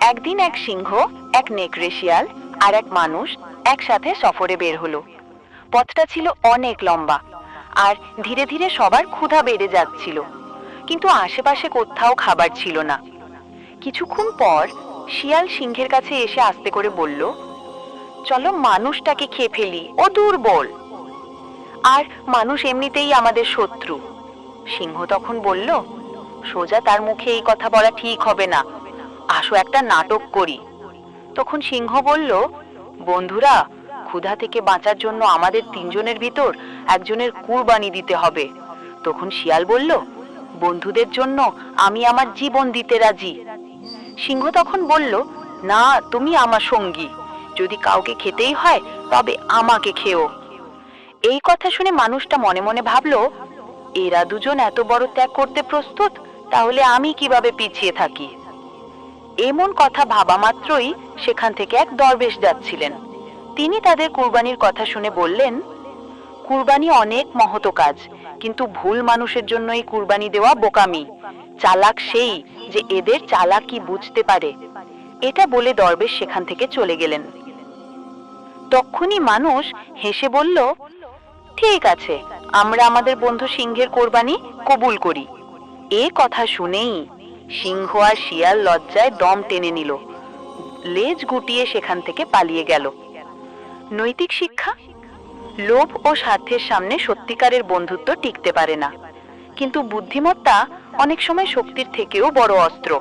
একদিন এক সিংহ, এক নেকড়ে শিয়াল আর এক মানুষ একসাথে সফরে বের হলো। পথটা ছিল অনেক লম্বা, আর ধীরে ধীরে সবার ক্ষুধা বেড়ে যাচ্ছিল, কিন্তু আশেপাশে কোথাও খাবার ছিল না। কিছুক্ষণ পর শিয়াল সিংহের কাছে এসে আস্তে করে বলল, চলো মানুষটাকে খেয়ে ফেলি, ও দুর্বল, আর মানুষ এমনিতেই আমাদের শত্রু। সিংহ তখন বলল, সোজা তার মুখে এই কথা বলা ঠিক হবে না, আসো একটা নাটক করি। তখন সিংহ বলল, বন্ধুরা, ক্ষুধা থেকে বাঁচার জন্য আমাদের তিনজনের ভিতর একজনের কুরবানি দিতে হবে। তখন শিয়াল বলল, বন্ধুদের জন্য আমি আমার জীবন দিতে রাজি। সিংহ তখন বলল, না, তুমি আমার সঙ্গী, যদি কাউকে খেতেই হয় তবে আমাকে খেও। এই কথা শুনে মানুষটা মনে মনে ভাবল, এরা দুজন এত বড় ত্যাগ করতে প্রস্তুত, তাহলে আমি কিভাবে পিছিয়ে থাকি। এমন কথা ভাবা মাত্রই সেখান থেকে এক দরবেশ যাচ্ছিলেন। তিনি তাদের কুরবানির কথা শুনে বললেন, কুরবানি অনেক মহৎ কাজ, কিন্তু ভুল মানুষের জন্য এই কুরবানি দেওয়া বোকামি। চালাক সেই যে এদের চালাকি বুঝতে পারে। এটা বলে দরবেশ সেখান থেকে চলে গেলেন। তখনই মানুষ হেসে বলল, ঠিক আছে, আমরা আমাদের বন্ধু সিংহের কোরবানি কবুল করি। এ কথা শুনেই সিংহ আর শিয়াল লজ্জায় দম টেনে নিল, লেজ গুটিয়ে সেখান থেকে পালিয়ে গেল। নৈতিক শিক্ষা: লোভ ও স্বার্থের সামনে সত্যিকারের বন্ধুত্ব টিকতে পারে না, কিন্তু বুদ্ধিমত্তা অনেক সময় শক্তির থেকেও বড় অস্ত্র।